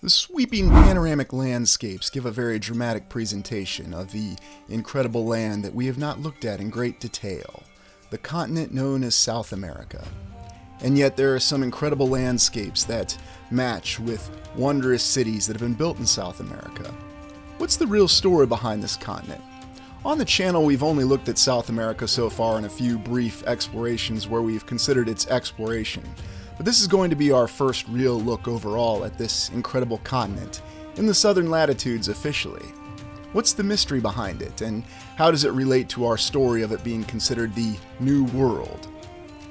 The sweeping panoramic landscapes give a very dramatic presentation of the incredible land that we have not looked at in great detail, the continent known as South America. And yet there are some incredible landscapes that match with wondrous cities that have been built in South America. What's the real story behind this continent? On the channel, we've only looked at South America so far in a few brief explorations where we've considered its exploration. But this is going to be our first real look overall at this incredible continent, in the southern latitudes officially. What's the mystery behind it, and how does it relate to our story of it being considered the New World?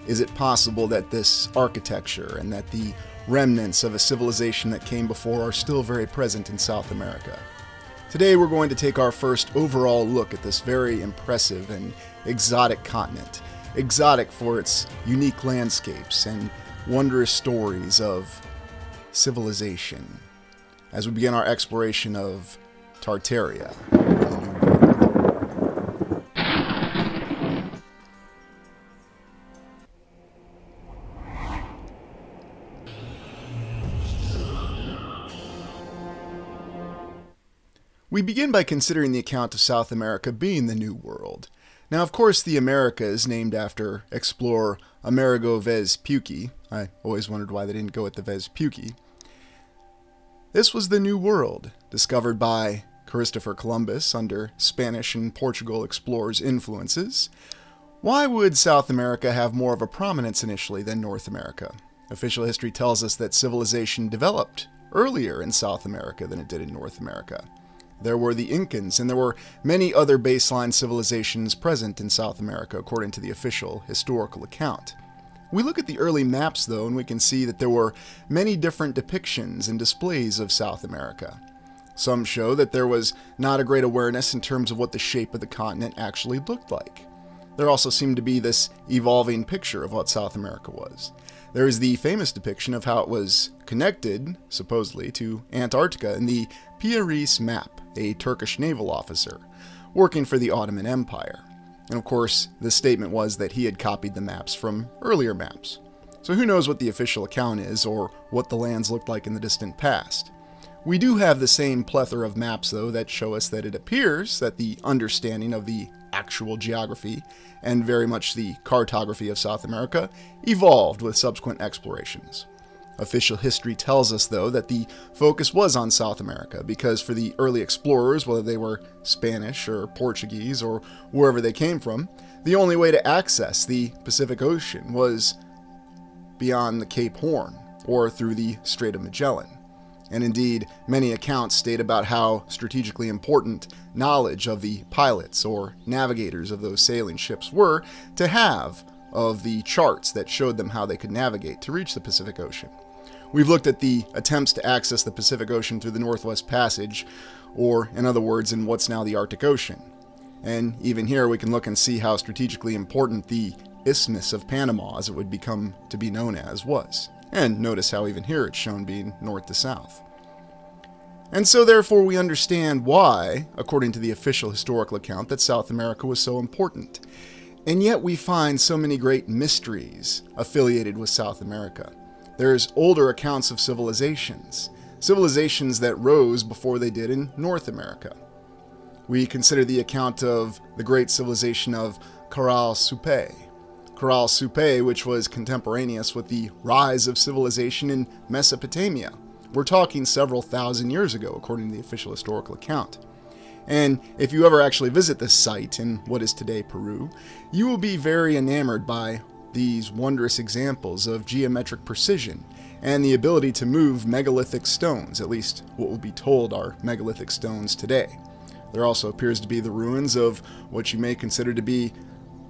Is it possible that this architecture and that the remnants of a civilization that came before are still very present in South America? Today we're going to take our first overall look at this very impressive and exotic continent. Exotic for its unique landscapes and wondrous stories of civilization, as we begin our exploration of Tartaria in the New World. We begin by considering the account of South America being the New World. Now, of course, the America is named after explorer Amerigo Vespucci. I always wondered why they didn't go with the Vespucci. This was the New World, discovered by Christopher Columbus under Spanish and Portugal explorers' influences. Why would South America have more of a prominence initially than North America? Official history tells us that civilization developed earlier in South America than it did in North America. There were the Incans, and there were many other baseline civilizations present in South America, according to the official historical account. We look at the early maps, though, and we can see that there were many different depictions and displays of South America. Some show that there was not a great awareness in terms of what the shape of the continent actually looked like. There also seemed to be this evolving picture of what South America was. There is the famous depiction of how it was connected, supposedly, to Antarctica in the Piaris map, a Turkish naval officer working for the Ottoman Empire. And of course, the statement was that he had copied the maps from earlier maps. So who knows what the official account is, or what the lands looked like in the distant past. We do have the same plethora of maps, though, that show us that it appears that the understanding of the actual geography, and very much the cartography of South America, evolved with subsequent explorations. Official history tells us, though, that the focus was on South America, because for the early explorers, whether they were Spanish or Portuguese or wherever they came from, the only way to access the Pacific Ocean was beyond the Cape Horn, or through the Strait of Magellan. And indeed, many accounts state about how strategically important knowledge of the pilots or navigators of those sailing ships were to have of the charts that showed them how they could navigate to reach the Pacific Ocean. We've looked at the attempts to access the Pacific Ocean through the Northwest Passage, or in other words, in what's now the Arctic Ocean. And even here we can look and see how strategically important the Isthmus of Panama, as it would become to be known as, was. And notice how even here it's shown being north to south. And so therefore we understand why, according to the official historical account, that South America was so important. And yet we find so many great mysteries affiliated with South America. There's older accounts of civilizations that rose before they did in North America. We consider the account of the great civilization of Caral Supe. Caral Supe, which was contemporaneous with the rise of civilization in Mesopotamia. We're talking several thousand years ago, according to the official historical account. And if you ever actually visit this site in what is today Peru, you will be very enamored by these wondrous examples of geometric precision and the ability to move megalithic stones, at least what will be told are megalithic stones today. There also appears to be the ruins of what you may consider to be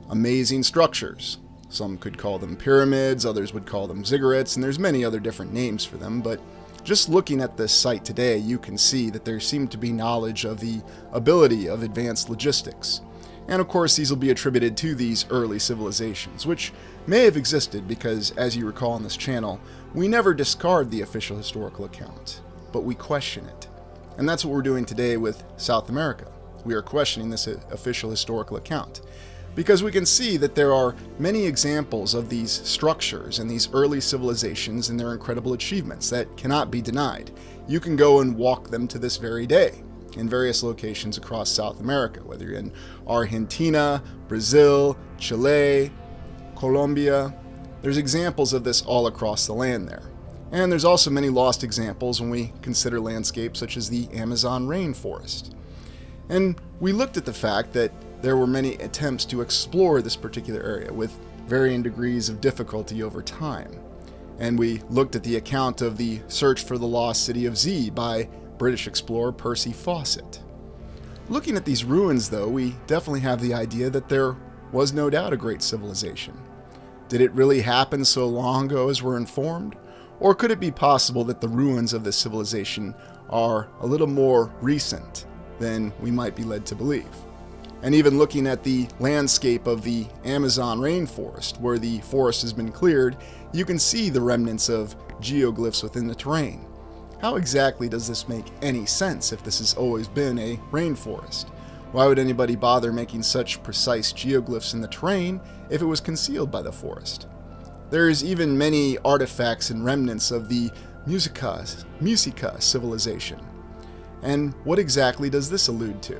amazing structures. Some could call them pyramids, others would call them ziggurats, and there's many other different names for them, but just looking at this site today, you can see that there seemed to be knowledge of the ability of advanced logistics. And of course, these will be attributed to these early civilizations, which may have existed because, as you recall on this channel, we never discard the official historical account, but we question it. And that's what we're doing today with South America. We are questioning this official historical account. because we can see that there are many examples of these structures and these early civilizations and their incredible achievements that cannot be denied. You can go and walk them to this very day in various locations across South America, whether you're in Argentina, Brazil, Chile, Colombia. There's examples of this all across the land there. And there's also many lost examples when we consider landscapes such as the Amazon rainforest. And we looked at the fact that there were many attempts to explore this particular area with varying degrees of difficulty over time. And we looked at the account of the search for the lost city of Z by British explorer Percy Fawcett. Looking at these ruins, though, we definitely have the idea that there was no doubt a great civilization. Did it really happen so long ago as we're informed? Or could it be possible that the ruins of this civilization are a little more recent than we might be led to believe? And even looking at the landscape of the Amazon rainforest, where the forest has been cleared, you can see the remnants of geoglyphs within the terrain. How exactly does this make any sense if this has always been a rainforest? Why would anybody bother making such precise geoglyphs in the terrain if it was concealed by the forest? There's even many artifacts and remnants of the Musica civilization. And what exactly does this allude to?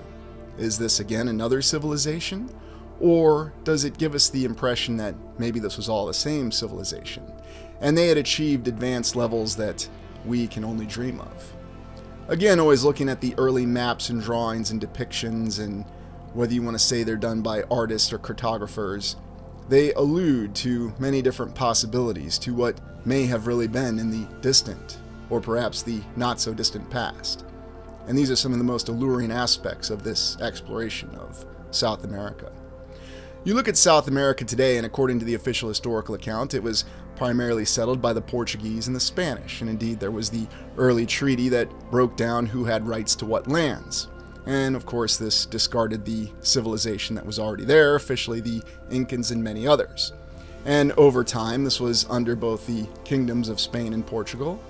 Is this again another civilization? Or does it give us the impression that maybe this was all the same civilization, and they had achieved advanced levels that we can only dream of? Again, always looking at the early maps and drawings and depictions, and whether you want to say they're done by artists or cartographers, they allude to many different possibilities to what may have really been in the distant, or perhaps the not-so-distant past. And these are some of the most alluring aspects of this exploration of South America. You look at South America today, and according to the official historical account, it was primarily settled by the Portuguese and the Spanish, and indeed there was the early treaty that broke down who had rights to what lands. And of course this discarded the civilization that was already there, officially the Incans and many others. And over time this was under both the kingdoms of Spain and Portugal,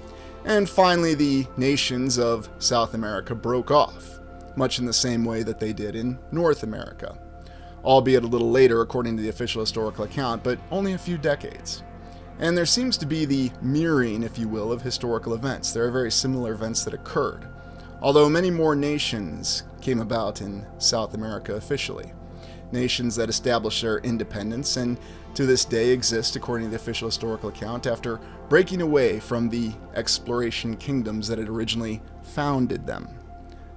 and finally the nations of South America broke off, much in the same way that they did in North America, albeit a little later according to the official historical account, but only a few decades. And there seems to be the mirroring, if you will, of historical events. There are very similar events that occurred, although many more nations came about in South America officially. Nations that established their independence and to this day exist according to the official historical account after breaking away from the exploration kingdoms that had originally founded them.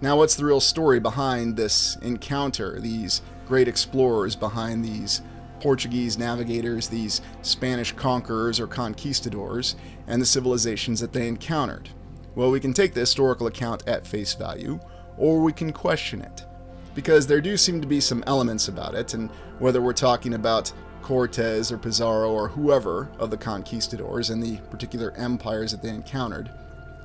Now, what's the real story behind this encounter, these great explorers behind these Portuguese navigators, these Spanish conquerors or conquistadors, and the civilizations that they encountered? Well, we can take the historical account at face value, or we can question it, because there do seem to be some elements about it, and whether we're talking about Cortez or Pizarro or whoever of the conquistadors and the particular empires that they encountered,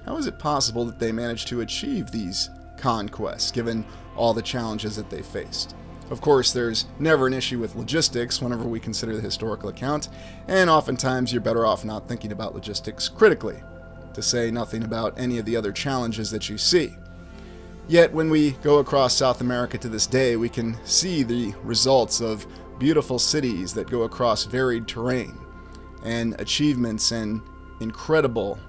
how is it possible that they managed to achieve these conquests, given all the challenges that they faced? Of course, there's never an issue with logistics whenever we consider the historical account, and oftentimes you're better off not thinking about logistics critically, to say nothing about any of the other challenges that you see. Yet when we go across South America to this day, we can see the results of beautiful cities that go across varied terrain, and achievements and incredible,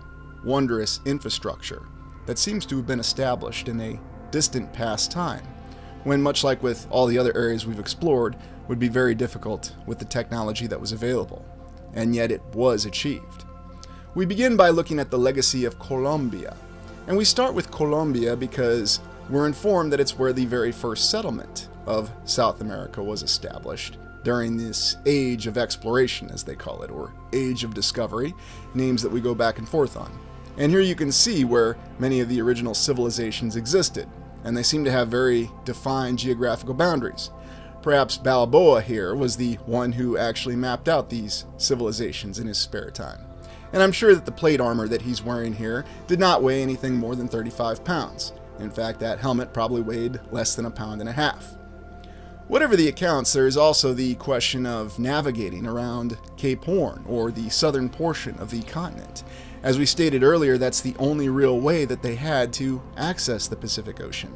wondrous infrastructure that seems to have been established in a distant past time, when, much like with all the other areas we've explored, would be very difficult with the technology that was available, and yet it was achieved. We begin by looking at the legacy of Colombia, and we start with Colombia because we're informed that it's where the very first settlement of South America was established during this age of exploration, as they call it, or age of discovery, names that we go back and forth on. And here you can see where many of the original civilizations existed, and they seem to have very defined geographical boundaries. Perhaps Balboa here was the one who actually mapped out these civilizations in his spare time. And I'm sure that the plate armor that he's wearing here did not weigh anything more than 35 pounds. In fact, that helmet probably weighed less than 1.5 pounds. Whatever the accounts, there is also the question of navigating around Cape Horn, or the southern portion of the continent. As we stated earlier, that's the only real way that they had to access the Pacific Ocean.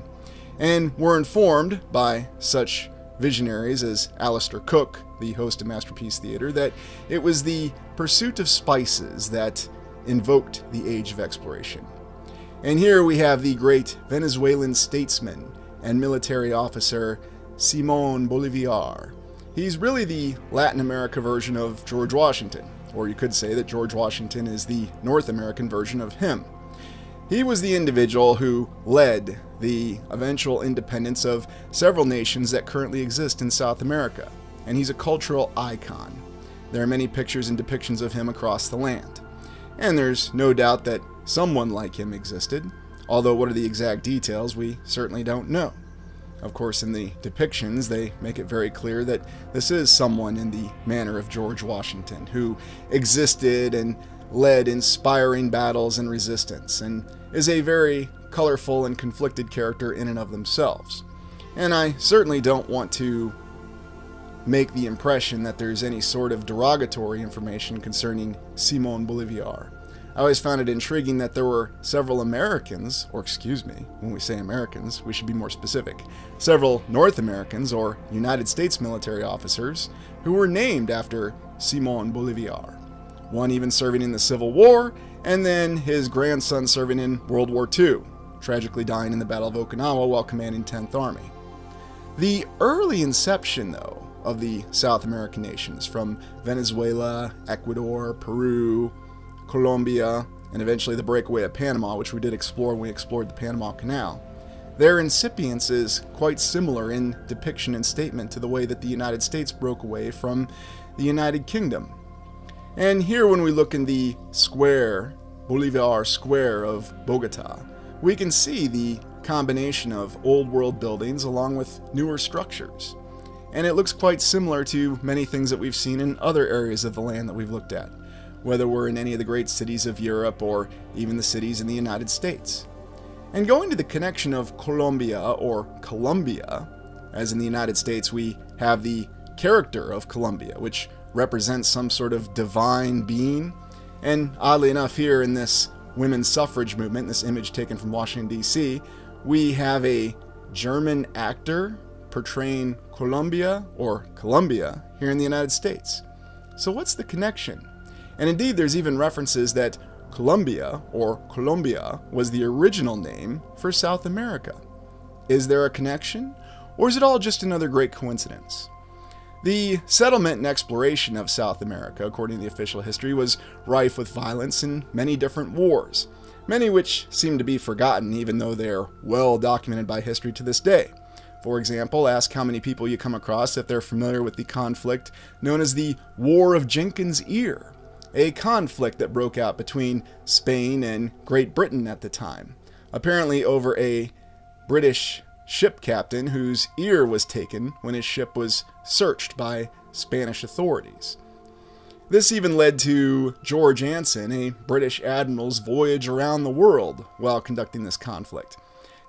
And we're informed by such visionaries, as Alistair Cook, the host of Masterpiece Theater, that it was the pursuit of spices that invoked the age of exploration. And here we have the great Venezuelan statesman and military officer Simón Bolívar. He's really the Latin America version of George Washington, or you could say that George Washington is the North American version of him. He was the individual who led the eventual independence of several nations that currently exist in South America, and he's a cultural icon. There are many pictures and depictions of him across the land. And there's no doubt that someone like him existed, although what are the exact details we certainly don't know. Of course, in the depictions, they make it very clear that this is someone in the manner of George Washington, who existed and led inspiring battles and resistance, and is a very colorful and conflicted character in and of themselves. And I certainly don't want to make the impression that there's any sort of derogatory information concerning Simón Bolívar. I always found it intriguing that there were several Americans, or excuse me, when we say Americans, we should be more specific, several North Americans or United States military officers who were named after Simón Bolívar. One even serving in the Civil War, and then his grandson serving in World War II, tragically dying in the Battle of Okinawa while commanding 10th Army. The early inception, though, of the South American nations, from Venezuela, Ecuador, Peru, Colombia, and eventually the breakaway of Panama, which we did explore when we explored the Panama Canal, their incipience is quite similar in depiction and statement to the way that the United States broke away from the United Kingdom. And here when we look in the square, Bolivar Square of Bogota, we can see the combination of old world buildings along with newer structures. And it looks quite similar to many things that we've seen in other areas of the land that we've looked at, whether we're in any of the great cities of Europe or even the cities in the United States. And going to the connection of Colombia or Columbia, as in the United States we have the character of Columbia, which represents some sort of divine being, and oddly enough here in this women's suffrage movement, this image taken from Washington, D.C., we have a German actor portraying Colombia or Columbia here in the United States. So what's the connection? And indeed, there's even references that Colombia or Colombia was the original name for South America. Is there a connection? Or is it all just another great coincidence? The settlement and exploration of South America, according to the official history, was rife with violence and many different wars, many which seem to be forgotten even though they are well documented by history to this day. For example, ask how many people you come across if they're familiar with the conflict known as the War of Jenkins' Ear, a conflict that broke out between Spain and Great Britain at the time, apparently over a British ship captain whose ear was taken when his ship was searched by Spanish authorities. This even led to George Anson, a British admiral's voyage around the world while conducting this conflict.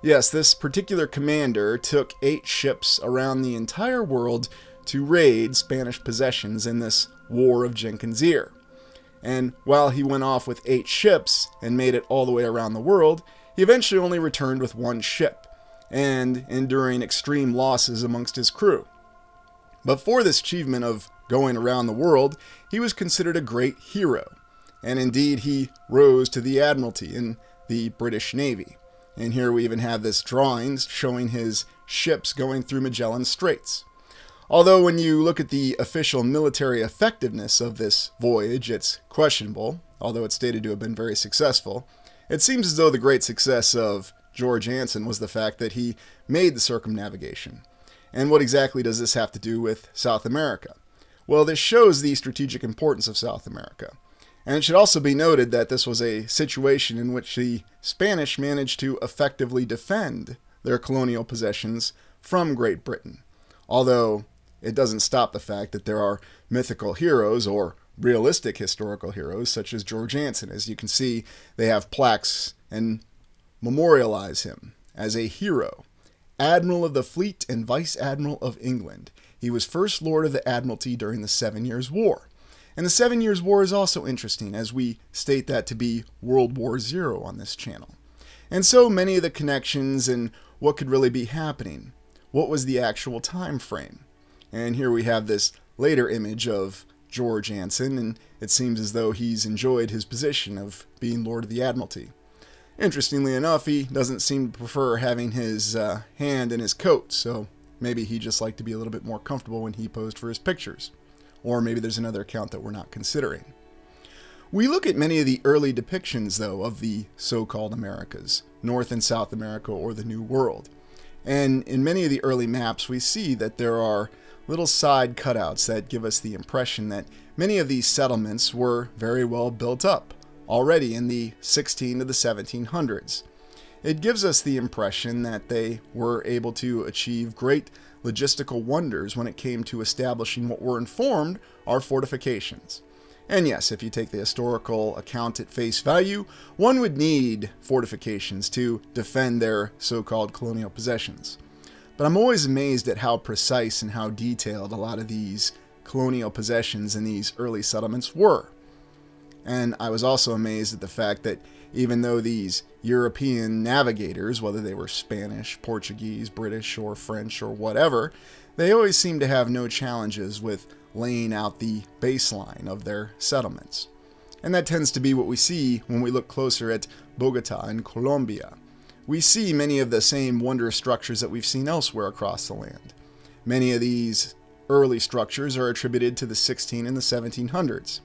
Yes, this particular commander took 8 ships around the entire world to raid Spanish possessions in this War of Jenkins' Ear. And while he went off with 8 ships and made it all the way around the world, he eventually only returned with 1 ship, and enduring extreme losses amongst his crew. But for this achievement of going around the world, he was considered a great hero, and indeed he rose to the Admiralty in the British Navy. And here we even have this drawing showing his ships going through Magellan Straits. Although when you look at the official military effectiveness of this voyage, it's questionable, although it's stated to have been very successful. It seems as though the great success of George Anson was the fact that he made the circumnavigation. And what exactly does this have to do with South America? Well, this shows the strategic importance of South America. And it should also be noted that this was a situation in which the Spanish managed to effectively defend their colonial possessions from Great Britain. Although it doesn't stop the fact that there are mythical heroes or realistic historical heroes such as George Anson. As you can see, they have plaques and memorialize him as a hero, Admiral of the Fleet and Vice Admiral of England. He was First Lord of the Admiralty during the 7 Years' War. And the 7 Years' War is also interesting, as we state that to be World War Zero on this channel. And so many of the connections and what could really be happening. what was the actual time frame. And here we have this later image of George Anson, and it seems as though he's enjoyed his position of being Lord of the Admiralty. Interestingly enough, he doesn't seem to prefer having his hand in his coat, so maybe he just liked to be a little bit more comfortable when he posed for his pictures. Or maybe there's another account that we're not considering. We look at many of the early depictions, though, of the so-called Americas, North and South America or the New World. And in many of the early maps, we see that there are little side cutouts that give us the impression that many of these settlements were very well built up already in the 16 to the 1700s. It gives us the impression that they were able to achieve great logistical wonders when it came to establishing what were informed are fortifications. And yes, if you take the historical account at face value, one would need fortifications to defend their so-called colonial possessions. But I'm always amazed at how precise and how detailed a lot of these colonial possessions in these early settlements were. And I was also amazed at the fact that even though these European navigators, whether they were Spanish, Portuguese, British, or French, or whatever, they always seemed to have no challenges with laying out the baseline of their settlements. And that tends to be what we see when we look closer at Bogota in Colombia. We see many of the same wondrous structures that we've seen elsewhere across the land. Many of these early structures are attributed to the 16 and the 1700s.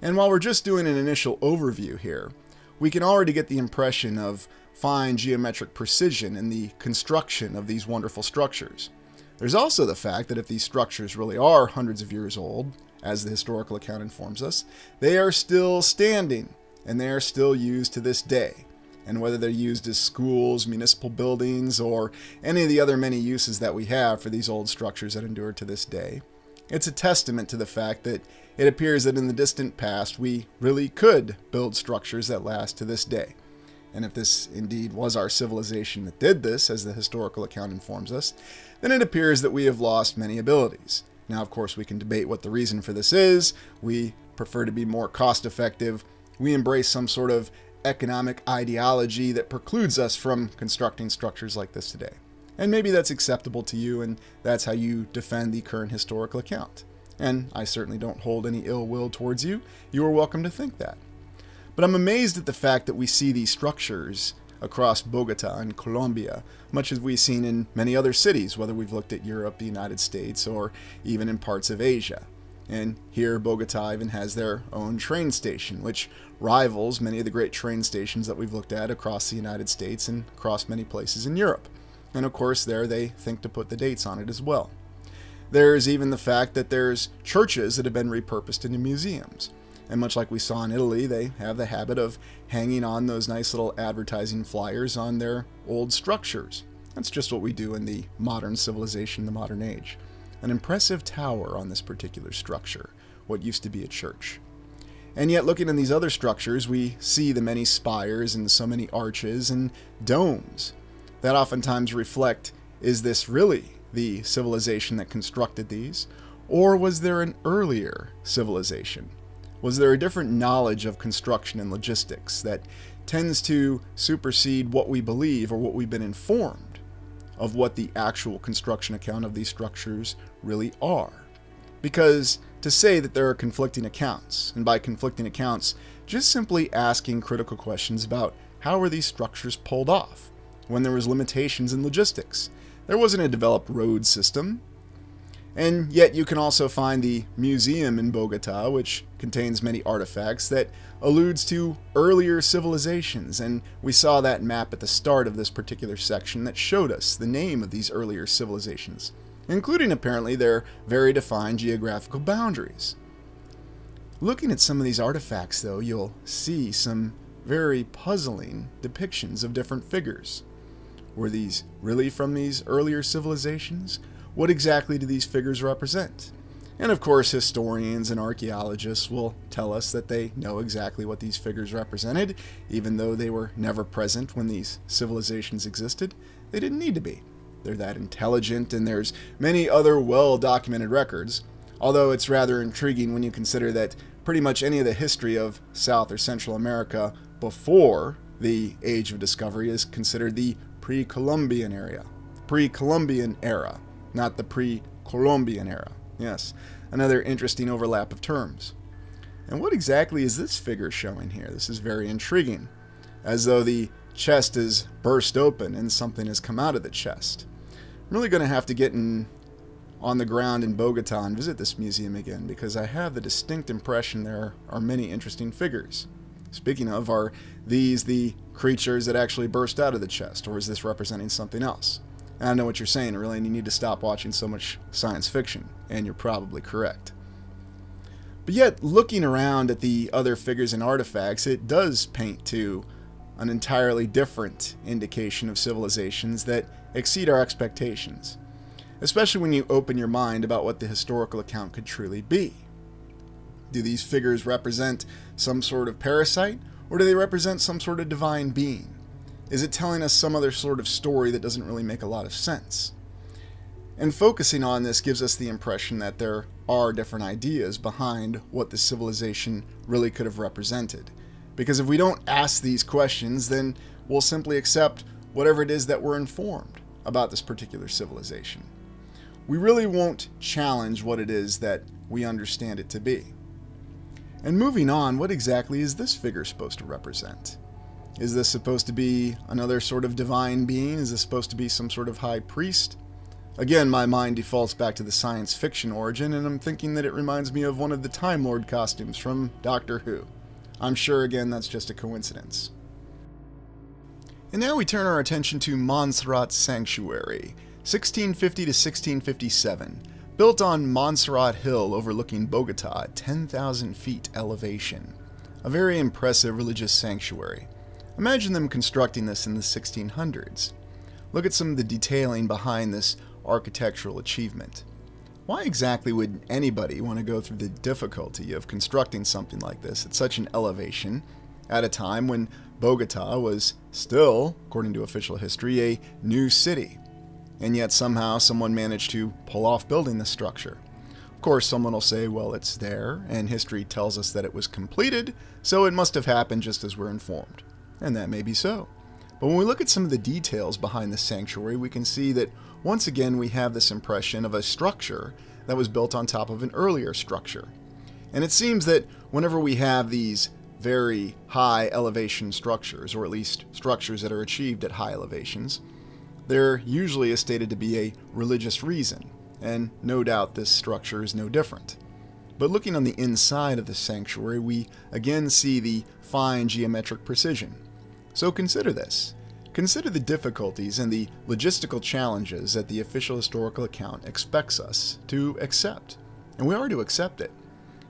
And while we're just doing an initial overview here, we can already get the impression of fine geometric precision in the construction of these wonderful structures. There's also the fact that if these structures really are hundreds of years old, as the historical account informs us, they are still standing, and they are still used to this day. And whether they're used as schools, municipal buildings, or any of the other many uses that we have for these old structures that endure to this day, it's a testament to the fact that it appears that in the distant past we really could build structures that last to this day. And if this indeed was our civilization that did this, as the historical account informs us, then it appears that we have lost many abilities. Now, of course, we can debate what the reason for this is. We prefer to be more cost-effective. We embrace some sort of economic ideology that precludes us from constructing structures like this today. And maybe that's acceptable to you, and that's how you defend the current historical account. And I certainly don't hold any ill will towards you. You are welcome to think that. But I'm amazed at the fact that we see these structures across Bogota and Colombia, much as we've seen in many other cities, whether we've looked at Europe, the United States, or even in parts of Asia. And here Bogota even has their own train station, which rivals many of the great train stations that we've looked at across the United States and across many places in Europe. And of course there they think to put the dates on it as well. There's even the fact that there's churches that have been repurposed into museums. And much like we saw in Italy, they have the habit of hanging on those nice little advertising flyers on their old structures. That's just what we do in the modern civilization, the modern age. An impressive tower on this particular structure, what used to be a church. And yet, looking in these other structures, we see the many spires and so many arches and domes that oftentimes reflect, is this really the civilization that constructed these? Or was there an earlier civilization? Was there a different knowledge of construction and logistics that tends to supersede what we believe or what we've been informed of what the actual construction account of these structures really are? Because to say that there are conflicting accounts, and by conflicting accounts, just simply asking critical questions about how were these structures pulled off when there was limitations in logistics. There wasn't a developed road system. And yet you can also find the museum in Bogota, which contains many artifacts that alludes to earlier civilizations, and we saw that map at the start of this particular section that showed us the name of these earlier civilizations, including apparently their very defined geographical boundaries. Looking at some of these artifacts, though, you'll see some very puzzling depictions of different figures. Were these really from these earlier civilizations? What exactly do these figures represent? And of course, historians and archaeologists will tell us that they know exactly what these figures represented, even though they were never present when these civilizations existed. They didn't need to be. They're that intelligent, and there's many other well-documented records, although it's rather intriguing when you consider that pretty much any of the history of South or Central America before the Age of Discovery is considered the pre-Columbian area. pre-Columbian era, not the pre-Colombian era. Yes, another interesting overlap of terms. And what exactly is this figure showing here? This is very intriguing, as though the chest is burst open and something has come out of the chest. I'm really going to have to get on the ground in Bogota and visit this museum again, because I have the distinct impression there are many interesting figures. Speaking of, are these the creatures that actually burst out of the chest, or is this representing something else? And I know what you're saying, really, you need to stop watching so much science fiction, and you're probably correct. But yet, looking around at the other figures and artifacts, it does paint to an entirely different indication of civilizations that exceed our expectations, especially when you open your mind about what the historical account could truly be. Do these figures represent some sort of parasite, or do they represent some sort of divine being? Is it telling us some other sort of story that doesn't really make a lot of sense? And focusing on this gives us the impression that there are different ideas behind what the civilization really could have represented. Because if we don't ask these questions, then we'll simply accept whatever it is that we're informed about this particular civilization. We really won't challenge what it is that we understand it to be. And moving on, what exactly is this figure supposed to represent? Is this supposed to be another sort of divine being? Is this supposed to be some sort of high priest? Again, my mind defaults back to the science fiction origin, and I'm thinking that it reminds me of one of the Time Lord costumes from Doctor Who. I'm sure, again, that's just a coincidence. And now we turn our attention to Montserrat Sanctuary, 1650 to 1657, built on Montserrat Hill overlooking Bogota at 10,000 feet elevation. A very impressive religious sanctuary. Imagine them constructing this in the 1600s. Look at some of the detailing behind this architectural achievement. Why exactly would anybody want to go through the difficulty of constructing something like this at such an elevation at a time when Bogota was still, according to official history, a new city? And yet somehow someone managed to pull off building this structure. Of course, someone will say, well, it's there, and history tells us that it was completed, so it must have happened just as we're informed. And that may be so. But when we look at some of the details behind the sanctuary, we can see that once again we have this impression of a structure that was built on top of an earlier structure. And it seems that whenever we have these very high elevation structures, or at least structures that are achieved at high elevations, there usually is stated to be a religious reason, and no doubt this structure is no different. But looking on the inside of the sanctuary, we again see the fine geometric precision. So consider this. Consider the difficulties and the logistical challenges that the official historical account expects us to accept. And we are to accept it.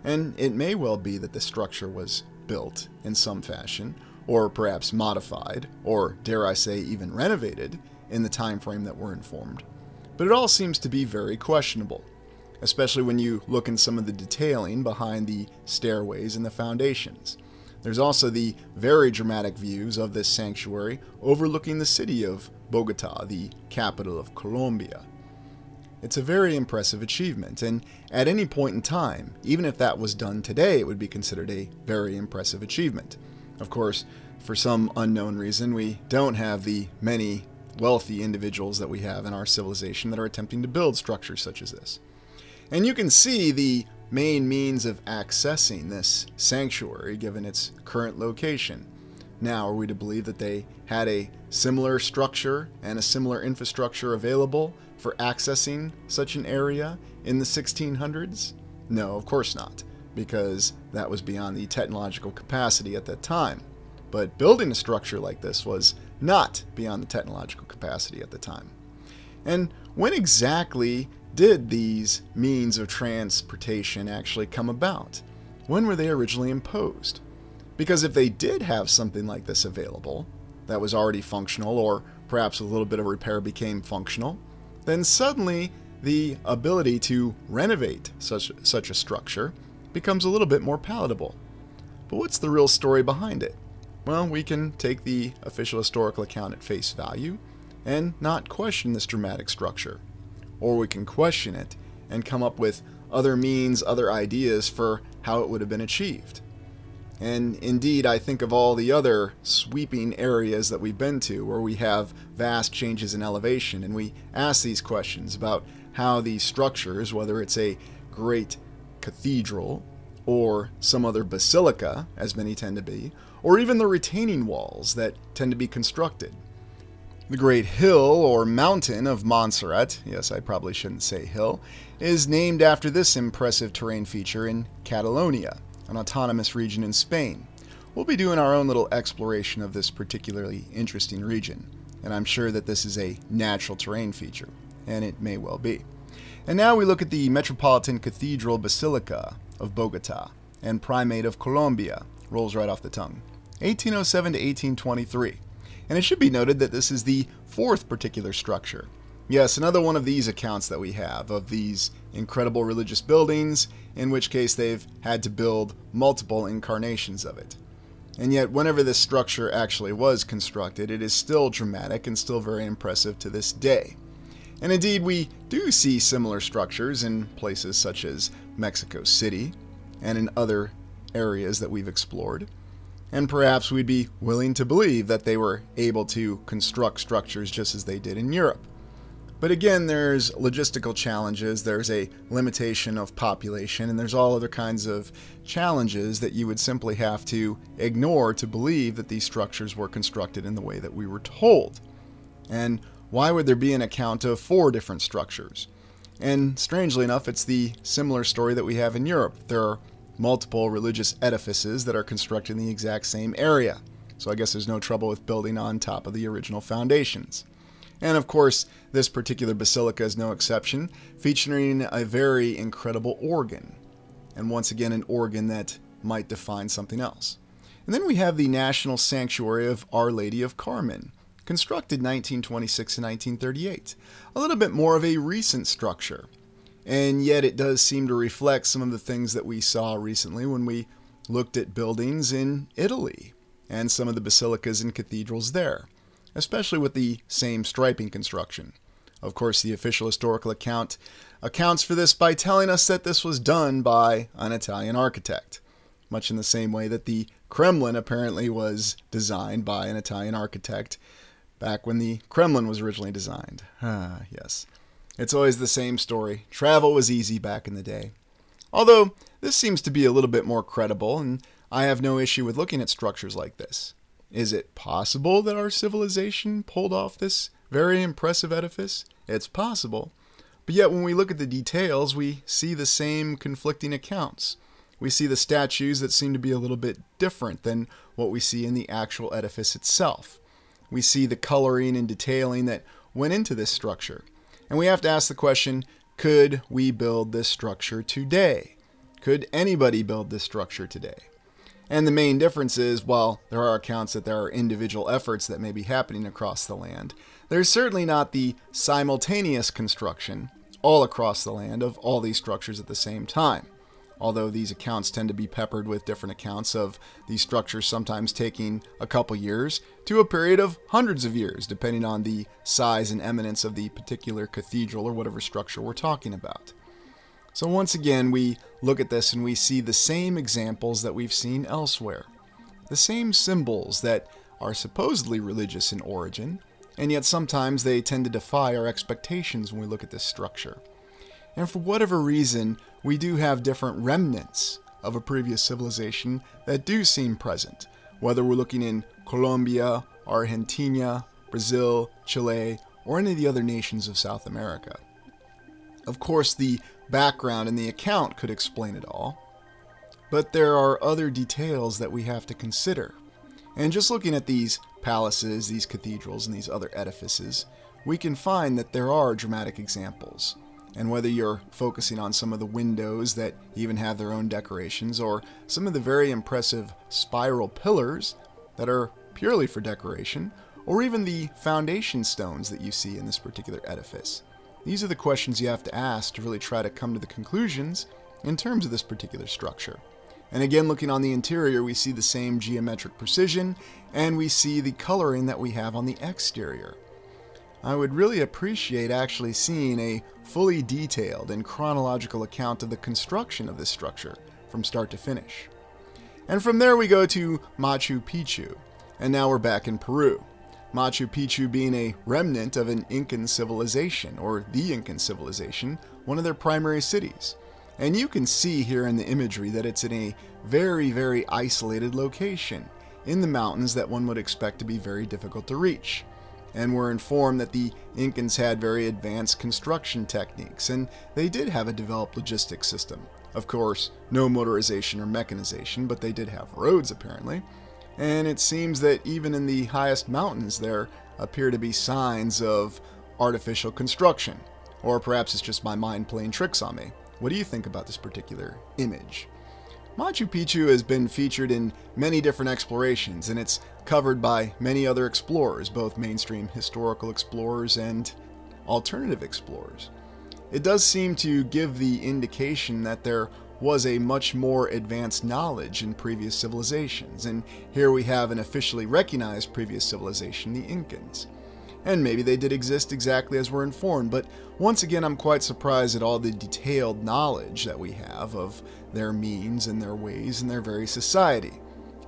And it may well be that the structure was built in some fashion, or perhaps modified, or dare I say even renovated, in the time frame that we're informed. But it all seems to be very questionable, especially when you look in some of the detailing behind the stairways and the foundations. There's also the very dramatic views of this sanctuary overlooking the city of Bogota, the capital of Colombia. It's a very impressive achievement, and at any point in time, even if that was done today, it would be considered a very impressive achievement. Of course, for some unknown reason, we don't have the many wealthy individuals that we have in our civilization that are attempting to build structures such as this. And you can see the main means of accessing this sanctuary given its current location. Now, are we to believe that they had a similar structure and a similar infrastructure available for accessing such an area in the 1600s? No, of course not, because that was beyond the technological capacity at that time. But building a structure like this was not beyond the technological capacity at the time. And when exactly did these means of transportation actually come about? When were they originally imposed? Because if they did have something like this available, that was already functional, or perhaps with a little bit of repair became functional, then suddenly the ability to renovate such a structure becomes a little bit more palatable. But what's the real story behind it? Well, we can take the official historical account at face value and not question this dramatic structure. Or we can question it and come up with other means, other ideas for how it would have been achieved. And indeed, I think of all the other sweeping areas that we've been to where we have vast changes in elevation, and we ask these questions about how these structures, whether it's a great cathedral or some other basilica, as many tend to be, or even the retaining walls that tend to be constructed. The great hill or mountain of Montserrat, yes, I probably shouldn't say hill, is named after this impressive terrain feature in Catalonia, an autonomous region in Spain. We'll be doing our own little exploration of this particularly interesting region, and I'm sure that this is a natural terrain feature, and it may well be. And now we look at the Metropolitan Cathedral Basilica of Bogota and Primate of Colombia. Rolls right off the tongue. 1807 to 1823. And it should be noted that this is the fourth particular structure. Yes, another one of these accounts that we have of these incredible religious buildings, in which case they've had to build multiple incarnations of it. And yet, whenever this structure actually was constructed, it is still dramatic and still very impressive to this day. And indeed, we do see similar structures in places such as Mexico City and in other areas that we've explored. And perhaps we'd be willing to believe that they were able to construct structures just as they did in Europe. But again, there's logistical challenges, there's a limitation of population, and there's all other kinds of challenges that you would simply have to ignore to believe that these structures were constructed in the way that we were told. And why would there be an account of 4 different structures? And strangely enough, it's the similar story that we have in Europe. There are multiple religious edifices that are constructed in the exact same area. So I guess there's no trouble with building on top of the original foundations. And of course, this particular basilica is no exception, featuring a very incredible organ. And once again, an organ that might define something else. And then we have the National Sanctuary of Our Lady of Carmen, constructed 1926 and 1938. A little bit more of a recent structure. And yet it does seem to reflect some of the things that we saw recently when we looked at buildings in Italy and some of the basilicas and cathedrals there, especially with the same striping construction. Of course, the official historical account accounts for this by telling us that this was done by an Italian architect, much in the same way that the Kremlin apparently was designed by an Italian architect back when the Kremlin was originally designed. Yes. It's always the same story. Travel was easy back in the day. Although, this seems to be a little bit more credible, and I have no issue with looking at structures like this. Is it possible that our civilization pulled off this very impressive edifice? It's possible. But yet when we look at the details, we see the same conflicting accounts. We see the statues that seem to be a little bit different than what we see in the actual edifice itself. We see the coloring and detailing that went into this structure. And we have to ask the question, could we build this structure today? Could anybody build this structure today? And the main difference is, while there are accounts that there are individual efforts that may be happening across the land, there's certainly not the simultaneous construction all across the land of all these structures at the same time. Although these accounts tend to be peppered with different accounts of these structures sometimes taking a couple years to a period of hundreds of years, depending on the size and eminence of the particular cathedral or whatever structure we're talking about. So once again, we look at this and we see the same examples that we've seen elsewhere. The same symbols that are supposedly religious in origin, and yet sometimes they tend to defy our expectations when we look at this structure. And for whatever reason, we do have different remnants of a previous civilization that do seem present, whether we're looking in Colombia, Argentina, Brazil, Chile, or any of the other nations of South America. Of course, the background and the account could explain it all, but there are other details that we have to consider. And just looking at these palaces, these cathedrals, and these other edifices, we can find that there are dramatic examples. And whether you're focusing on some of the windows that even have their own decorations, or some of the very impressive spiral pillars that are purely for decoration, or even the foundation stones that you see in this particular edifice. These are the questions you have to ask to really try to come to the conclusions in terms of this particular structure. And again, looking on the interior, we see the same geometric precision, and we see the coloring that we have on the exterior. I would really appreciate actually seeing a fully detailed and chronological account of the construction of this structure from start to finish. And from there we go to Machu Picchu, and now we're back in Peru. Machu Picchu being a remnant of an Incan civilization, or the Incan civilization, one of their primary cities. And you can see here in the imagery that it's in a very, very isolated location, in the mountains that one would expect to be very difficult to reach. And we're informed that the Incans had very advanced construction techniques, and they did have a developed logistics system. Of course, no motorization or mechanization, but they did have roads apparently. And it seems that even in the highest mountains there appear to be signs of artificial construction. Or perhaps it's just my mind playing tricks on me. What do you think about this particular image? Machu Picchu has been featured in many different explorations, and it's covered by many other explorers, both mainstream historical explorers and alternative explorers. It does seem to give the indication that there was a much more advanced knowledge in previous civilizations, and here we have an officially recognized previous civilization, the Incans. And maybe they did exist exactly as we're informed, but once again I'm quite surprised at all the detailed knowledge that we have of their means and their ways and their very society,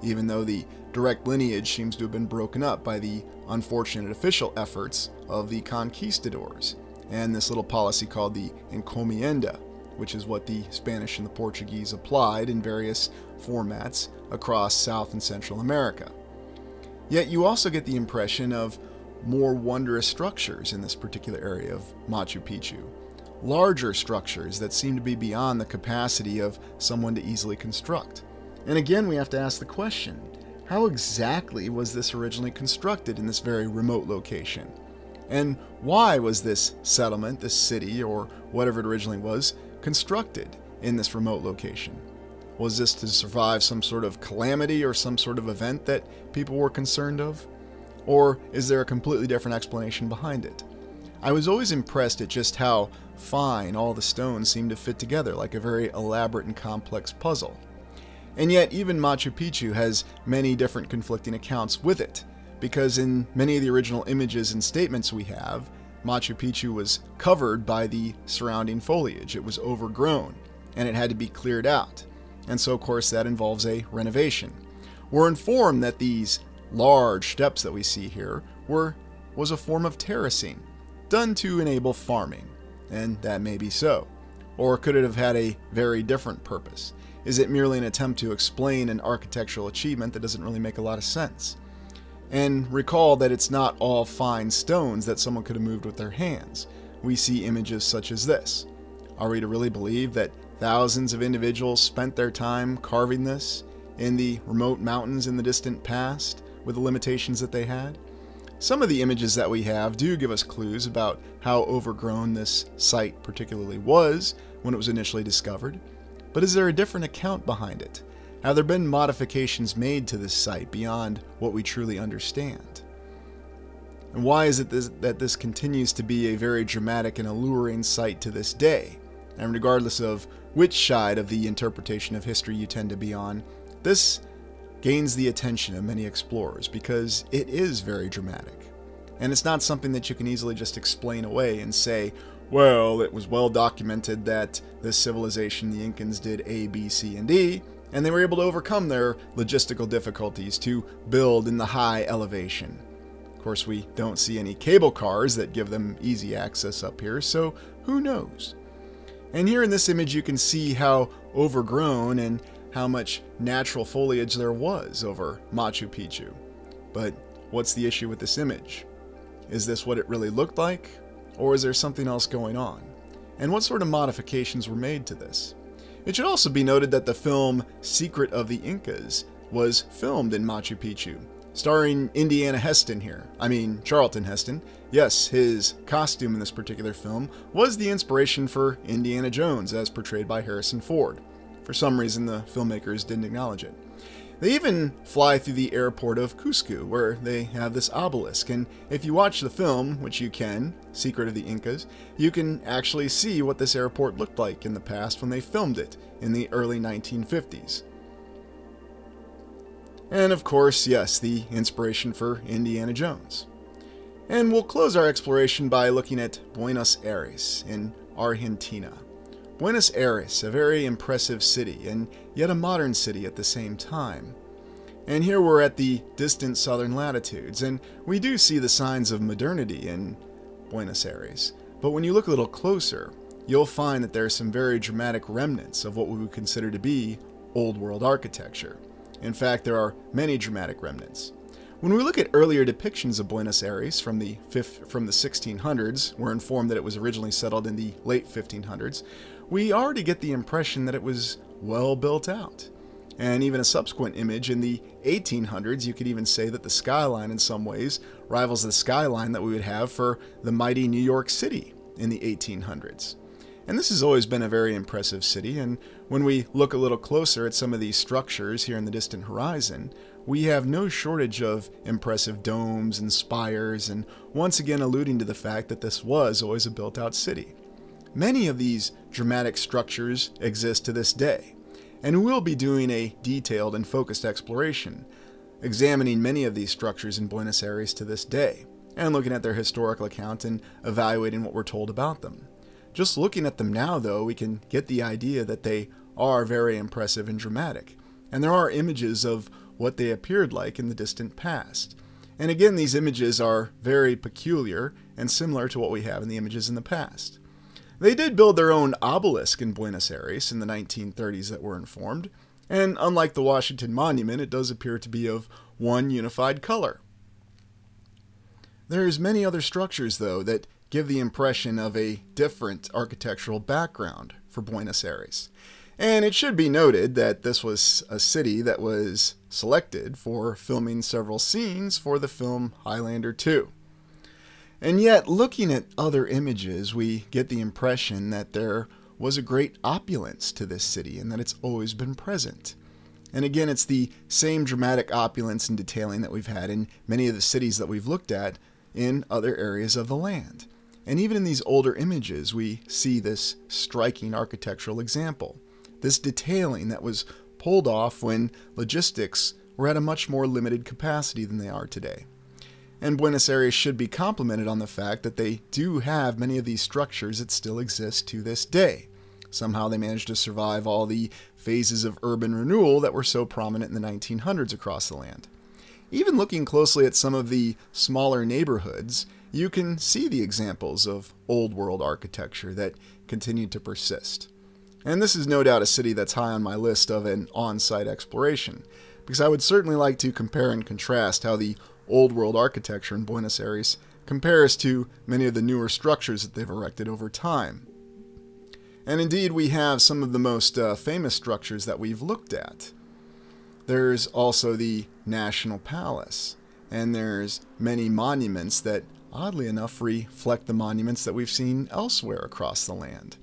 even though the direct lineage seems to have been broken up by the unfortunate official efforts of the conquistadors, and this little policy called the encomienda, which is what the Spanish and the Portuguese applied in various formats across South and Central America. Yet you also get the impression of more wondrous structures in this particular area of Machu Picchu. Larger structures that seem to be beyond the capacity of someone to easily construct. And again, we have to ask the question, how exactly was this originally constructed in this very remote location? And why was this settlement, this city, or whatever it originally was, constructed in this remote location? Was this to survive some sort of calamity or some sort of event that people were concerned of? Or is there a completely different explanation behind it? I was always impressed at just how fine all the stones seemed to fit together like a very elaborate and complex puzzle. And yet even Machu Picchu has many different conflicting accounts with it, because in many of the original images and statements we have, Machu Picchu was covered by the surrounding foliage. It was overgrown, and it had to be cleared out. And so of course that involves a renovation. We're informed that these large steps that we see here was a form of terracing, done to enable farming, and that may be so. Or could it have had a very different purpose? Is it merely an attempt to explain an architectural achievement that doesn't really make a lot of sense? And recall that it's not all fine stones that someone could have moved with their hands. We see images such as this. Are we to really believe that thousands of individuals spent their time carving this in the remote mountains in the distant past with the limitations that they had? Some of the images that we have do give us clues about how overgrown this site particularly was when it was initially discovered. But is there a different account behind it? Have there been modifications made to this site beyond what we truly understand? And why is it that this continues to be a very dramatic and alluring site to this day? And regardless of which side of the interpretation of history you tend to be on, this gains the attention of many explorers because it is very dramatic. And it's not something that you can easily just explain away and say, well, it was well documented that this civilization, the Incans, did A, B, C, and D, and they were able to overcome their logistical difficulties to build in the high elevation. Of course, we don't see any cable cars that give them easy access up here, so who knows? And here in this image you can see how overgrown and how much natural foliage there was over Machu Picchu. But what's the issue with this image? Is this what it really looked like? Or is there something else going on? And what sort of modifications were made to this? It should also be noted that the film Secret of the Incas was filmed in Machu Picchu, starring Charlton Heston. Yes, his costume in this particular film was the inspiration for Indiana Jones as portrayed by Harrison Ford. For some reason, the filmmakers didn't acknowledge it. They even fly through the airport of Cusco, where they have this obelisk, and if you watch the film, which you can, Secret of the Incas, you can actually see what this airport looked like in the past when they filmed it in the early 1950s. And of course, yes, the inspiration for Indiana Jones. And we'll close our exploration by looking at Buenos Aires in Argentina, Buenos Aires, a very impressive city, and yet a modern city at the same time. And here we're at the distant southern latitudes, and we do see the signs of modernity in Buenos Aires. But when you look a little closer, you'll find that there are some very dramatic remnants of what we would consider to be Old World architecture. In fact, there are many dramatic remnants. When we look at earlier depictions of Buenos Aires from the 1600s, we're informed that it was originally settled in the late 1500s, we already get the impression that it was well built out. And even a subsequent image in the 1800s, you could even say that the skyline in some ways rivals the skyline that we would have for the mighty New York City in the 1800s. And this has always been a very impressive city, and when we look a little closer at some of these structures here in the distant horizon, we have no shortage of impressive domes and spires, and once again alluding to the fact that this was always a built-out city. Many of these dramatic structures exist to this day, and we'll be doing a detailed and focused exploration, examining many of these structures in Buenos Aires to this day, and looking at their historical account and evaluating what we're told about them. Just looking at them now, though, we can get the idea that they are very impressive and dramatic, and there are images of what they appeared like in the distant past. And again, these images are very peculiar and similar to what we have in the images in the past. They did build their own obelisk in Buenos Aires in the 1930s that we're informed, and unlike the Washington Monument, it does appear to be of one unified color. There's many other structures, though, that give the impression of a different architectural background for Buenos Aires. And it should be noted that this was a city that was selected for filming several scenes for the film Highlander 2. And yet, looking at other images, we get the impression that there was a great opulence to this city and that it's always been present. And again, it's the same dramatic opulence and detailing that we've had in many of the cities that we've looked at in other areas of the land. And even in these older images, we see this striking architectural example, this detailing that was pulled off when logistics were at a much more limited capacity than they are today. And Buenos Aires should be complimented on the fact that they do have many of these structures that still exist to this day. Somehow they managed to survive all the phases of urban renewal that were so prominent in the 1900s across the land. Even looking closely at some of the smaller neighborhoods, you can see the examples of old world architecture that continued to persist. And this is no doubt a city that's high on my list of an on-site exploration, because I would certainly like to compare and contrast how the old world architecture in Buenos Aires compares to many of the newer structures that they've erected over time. And indeed, we have some of the most famous structures that we've looked at. There's also the National Palace, and there's many monuments that, oddly enough, reflect the monuments that we've seen elsewhere across the land.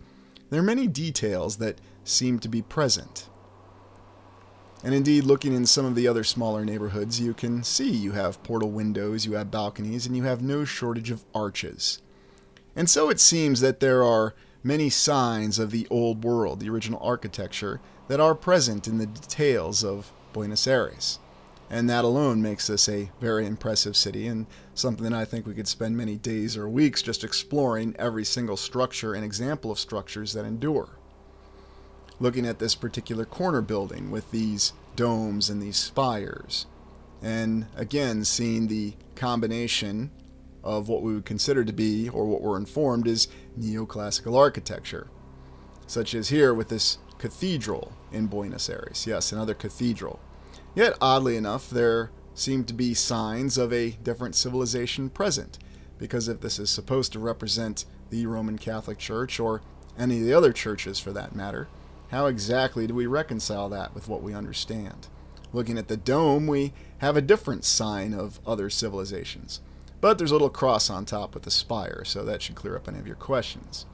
There are many details that seem to be present. And indeed, looking in some of the other smaller neighborhoods, you can see you have portal windows, you have balconies, and you have no shortage of arches. And so it seems that there are many signs of the old world, the original architecture, that are present in the details of Buenos Aires. And that alone makes this a very impressive city, and something that I think we could spend many days or weeks just exploring every single structure and example of structures that endure. Looking at this particular corner building with these domes and these spires, and again seeing the combination of what we would consider to be, or what we're informed is, neoclassical architecture, such as here with this cathedral in Buenos Aires. Yes, another cathedral. Yet, oddly enough, there seem to be signs of a different civilization present, because if this is supposed to represent the Roman Catholic Church, or any of the other churches for that matter, how exactly do we reconcile that with what we understand? Looking at the dome, we have a different sign of other civilizations. But there's a little cross on top with the spire, so that should clear up any of your questions.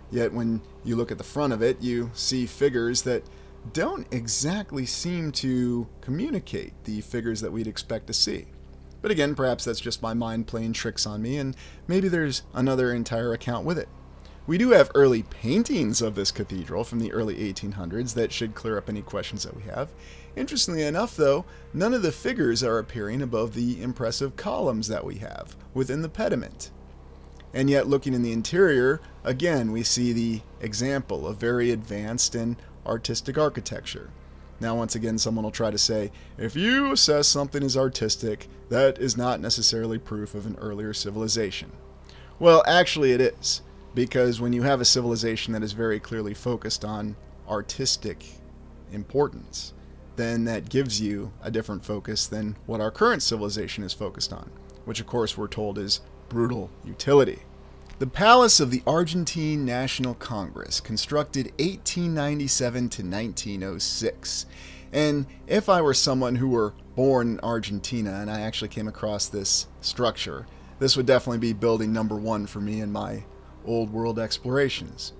Yet when you look at the front of it, you see figures that don't exactly seem to communicate the figures that we'd expect to see. But again, perhaps that's just my mind playing tricks on me, and maybe there's another entire account with it. We do have early paintings of this cathedral from the early 1800s that should clear up any questions that we have. Interestingly enough, though, none of the figures are appearing above the impressive columns that we have within the pediment. And yet, looking in the interior, again, we see the example of very advanced and artistic architecture. Now, once again, someone will try to say, if you assess something as artistic, that is not necessarily proof of an earlier civilization. Well, actually it is, because when you have a civilization that is very clearly focused on artistic importance, then that gives you a different focus than what our current civilization is focused on, which of course we're told is brutal utility. The Palace of the Argentine National Congress, constructed 1897 to 1906. And if I were someone who were born in Argentina and I actually came across this structure, this would definitely be building number one for me in my old world explorations.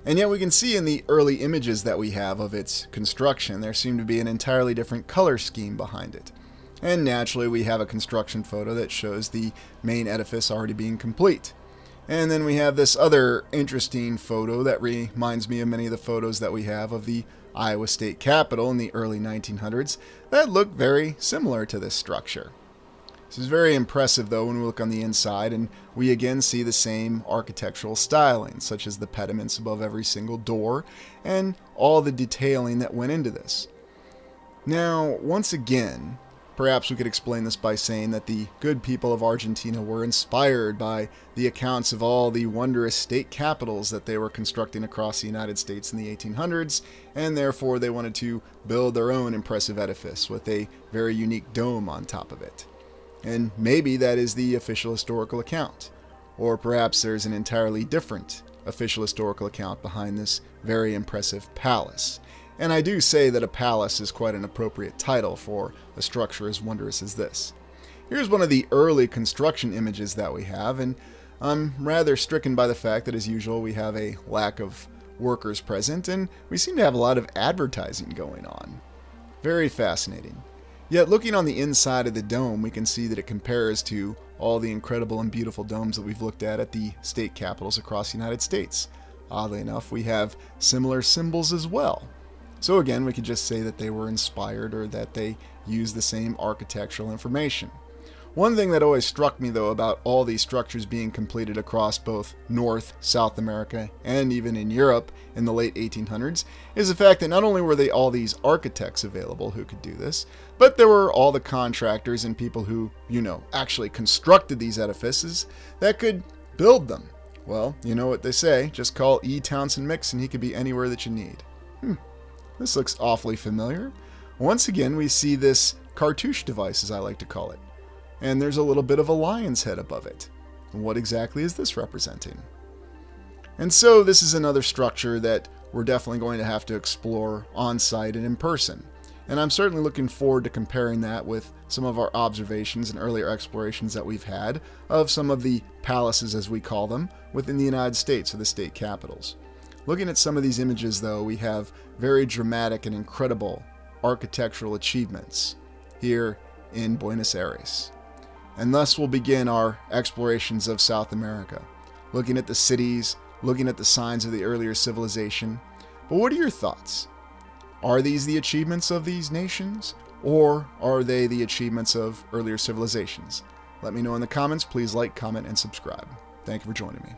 And yet we can see in the early images that we have of its construction, there seemed to be an entirely different color scheme behind it. And naturally we have a construction photo that shows the main edifice already being complete. And then we have this other interesting photo that reminds me of many of the photos that we have of the Iowa State Capitol in the early 1900s that look very similar to this structure. This is very impressive though when we look on the inside, and we again see the same architectural styling, such as the pediments above every single door and all the detailing that went into this. Now, once again, perhaps we could explain this by saying that the good people of Argentina were inspired by the accounts of all the wondrous state capitals that they were constructing across the United States in the 1800s, and therefore they wanted to build their own impressive edifice with a very unique dome on top of it. And maybe that is the official historical account. Or perhaps there's an entirely different official historical account behind this very impressive palace. And I do say that a palace is quite an appropriate title for a structure as wondrous as this. Here's one of the early construction images that we have, and I'm rather stricken by the fact that, as usual, we have a lack of workers present, and we seem to have a lot of advertising going on. Very fascinating. Yet looking on the inside of the dome, we can see that it compares to all the incredible and beautiful domes that we've looked at the state capitals across the United States. Oddly enough, we have similar symbols as well. So again, we could just say that they were inspired or that they used the same architectural information. One thing that always struck me though about all these structures being completed across both North, South America, and even in Europe in the late 1800s is the fact that not only were they all these architects available who could do this, but there were all the contractors and people who, actually constructed these edifices that could build them. Well, you know what they say, just call E. Townsend Mix and he could be anywhere that you need. This looks awfully familiar. Once again, we see this cartouche device, as I like to call it. And there's a little bit of a lion's head above it. And what exactly is this representing? And so this is another structure that we're definitely going to have to explore on site and in person. And I'm certainly looking forward to comparing that with some of our observations and earlier explorations that we've had of some of the palaces, as we call them, within the United States or the state capitals. Looking at some of these images, though, we have very dramatic and incredible architectural achievements here in Buenos Aires. And thus we'll begin our explorations of South America, looking at the cities, looking at the signs of the earlier civilization. But what are your thoughts? Are these the achievements of these nations, or are they the achievements of earlier civilizations? Let me know in the comments. Please like, comment, and subscribe. Thank you for joining me.